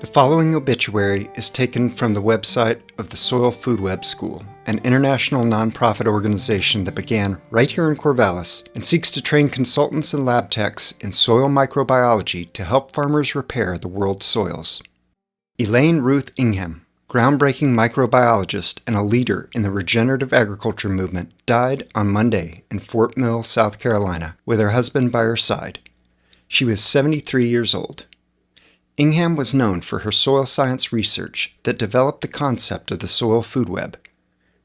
following obituary is taken from the website of the Soil Food Web School, an international nonprofit organization that began right here in Corvallis and seeks to train consultants and lab techs in soil microbiology to help farmers repair the world's soils. Elaine Ingham, groundbreaking microbiologist and a leader in the regenerative agriculture movement, died on Monday in Fort Mill, South Carolina, with her husband by her side. She was 73 years old. Ingham was known for her soil science research that developed the concept of the soil food web.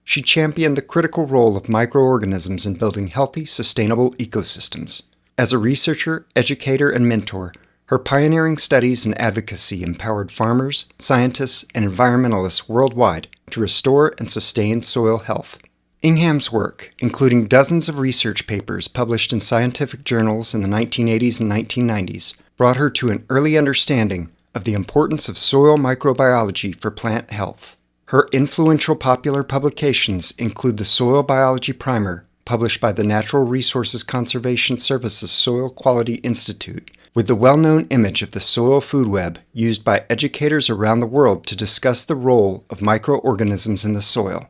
She championed the critical role of microorganisms in building healthy, sustainable ecosystems. As a researcher, educator, and mentor, her pioneering studies and advocacy empowered farmers, scientists, and environmentalists worldwide to restore and sustain soil health. Ingham's work, including dozens of research papers published in scientific journals in the 1980s and 1990s, brought her to an early understanding of the importance of soil microbiology for plant health. Her influential popular publications include the Soil Biology Primer, published by the Natural Resources Conservation Service's Soil Quality Institute, with the well-known image of the soil food web used by educators around the world to discuss the role of microorganisms in the soil.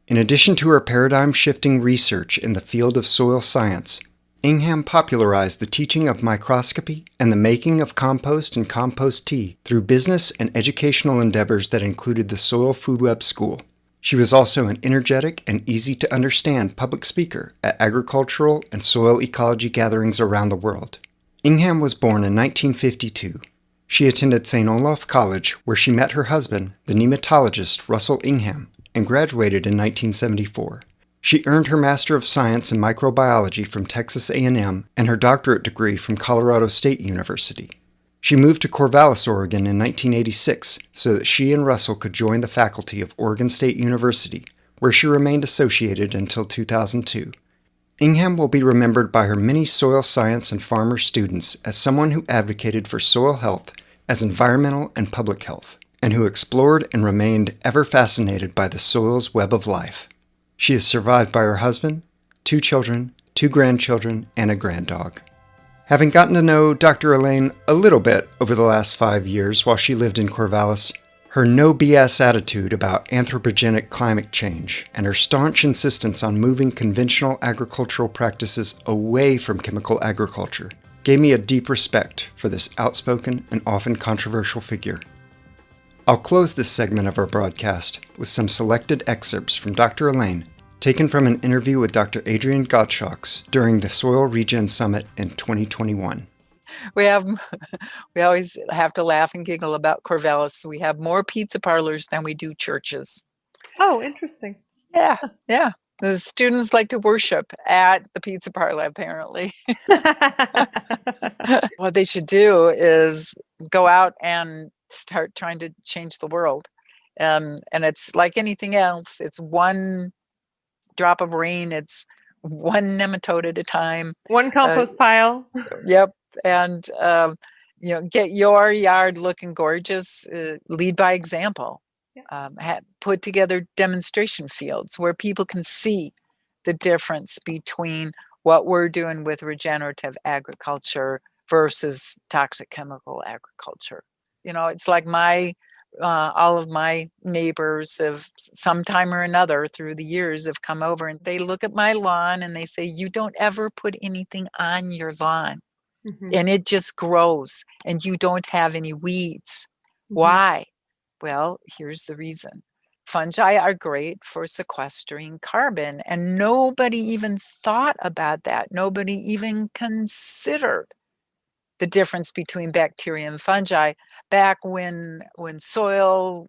In addition to her paradigm-shifting research in the field of soil science, Ingham popularized the teaching of microscopy and the making of compost and compost tea through business and educational endeavors that included the Soil Food Web School. She was also an energetic and easy-to-understand public speaker at agricultural and soil ecology gatherings around the world. Ingham was born in 1952. She attended St. Olaf College, where she met her husband, the nematologist Russell Ingham, and graduated in 1974. She earned her Master of Science in Microbiology from Texas A&M and her doctorate degree from Colorado State University. She moved to Corvallis, Oregon in 1986 so that she and Russell could join the faculty of Oregon State University, where she remained associated until 2002. Ingham will be remembered by her many soil science and farmer students as someone who advocated for soil health as environmental and public health, and who explored and remained ever fascinated by the soil's web of life. She is survived by her husband, 2 children, 2 grandchildren, and a granddog. Having gotten to know Dr. Elaine a little bit over the last 5 years while she lived in Corvallis, her no BS attitude about anthropogenic climate change and her staunch insistence on moving conventional agricultural practices away from chemical agriculture gave me a deep respect for this outspoken and often controversial figure. I'll close this segment of our broadcast with some selected excerpts from Dr. Elaine, taken from an interview with Dr. Adrian Gottschalks during the Soil Regen Summit in 2021. We always have to laugh and giggle about Corvallis. We have more pizza parlors than we do churches. Oh, interesting. Yeah. The students like to worship at the pizza parlor, apparently. What they should do is go out and start trying to change the world. And it's like anything else. It's one drop of rain. It's one nematode at a time. One compost pile. Yep. And, get your yard looking gorgeous. Lead by example. Put together demonstration fields where people can see the difference between what we're doing with regenerative agriculture versus toxic chemical agriculture. It's like all of my neighbors have sometime or another through the years have come over and they look at my lawn and they say, you don't ever put anything on your lawn. Mm-hmm. And it just grows and you don't have any weeds. Mm-hmm. Why? Well, here's the reason. Fungi are great for sequestering carbon, and nobody even thought about that. Nobody even considered the difference between bacteria and fungi back when soil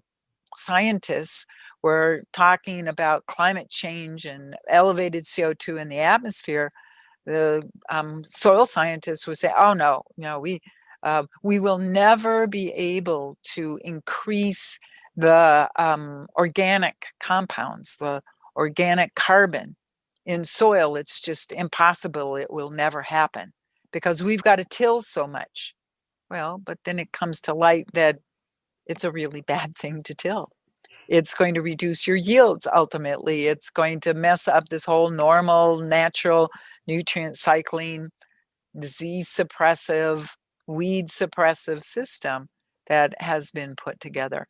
scientists were talking about climate change and elevated CO2 in the atmosphere. The soil scientists would say, oh, no, we will never be able to increase the organic compounds, the organic carbon in soil. It's just impossible. It will never happen because we've got to till so much. Well, but then it comes to light that it's a really bad thing to till. It's going to reduce your yields ultimately. It's going to mess up this whole normal, natural nutrient cycling, disease suppressive, weed suppressive system that has been put together.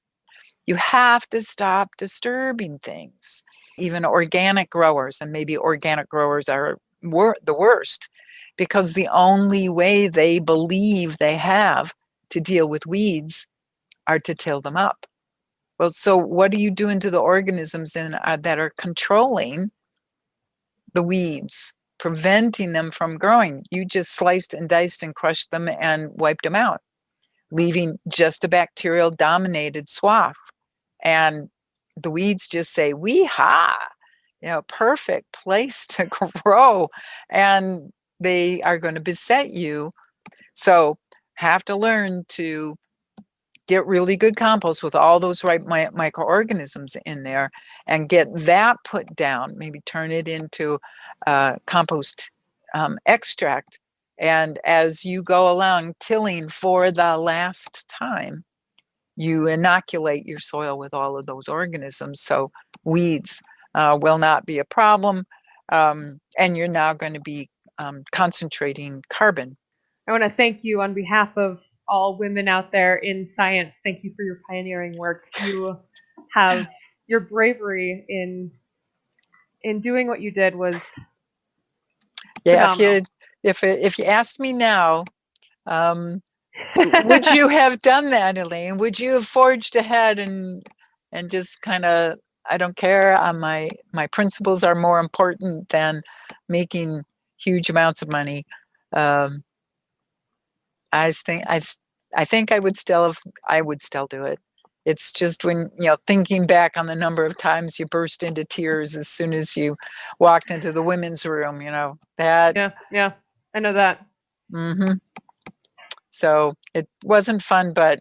You have to stop disturbing things. Even organic growers, and maybe organic growers are the worst, because the only way they believe they have to deal with weeds are to till them up. Well, so what are you doing to the organisms that are controlling the weeds, preventing them from growing? You just sliced and diced and crushed them and wiped them out, leaving just a bacterial dominated swath. And the weeds just say, wee-ha, perfect place to grow. And they are going to beset you. So have to learn to get really good compost with all those right microorganisms in there, and get that put down. Maybe turn it into compost extract. And as you go along tilling for the last time, you inoculate your soil with all of those organisms. So weeds will not be a problem. And you're now going to be concentrating carbon. I want to thank you on behalf of all women out there in science. Thank you for your pioneering work. You have your bravery in doing what you did was phenomenal. If you asked me now, would you have done that, Elaine? Would you have forged ahead and just kind of, I don't care, my principles are more important than making huge amounts of money? I think I would still do it. It's just when, thinking back on the number of times you burst into tears as soon as you walked into the women's room, that. Yeah, I know that. Mm-hmm. So it wasn't fun, but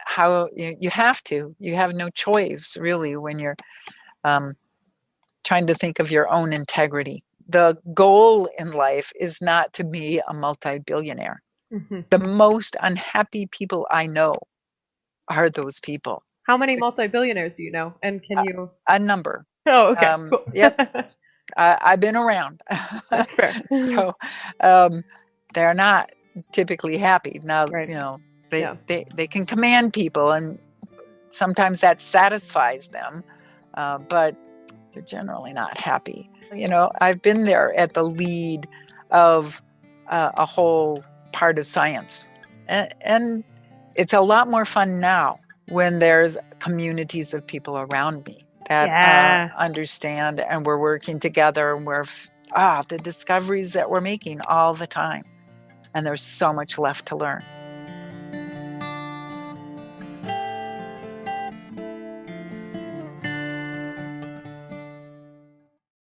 how you have no choice really when you're trying to think of your own integrity. The goal in life is not to be a multi-billionaire. Mm-hmm. The most unhappy people I know are those people. How many multi-billionaires do you know? And can you? A number. Oh, okay. Cool. Yep. I've been around. That's fair. So they're not typically happy. Now, right. They can command people, and sometimes that satisfies them, but they're generally not happy. I've been there at the lead of a whole part of science, and it's a lot more fun now when there's communities of people around me that understand, and we're working together, and we're the discoveries that we're making all the time, and there's so much left to learn.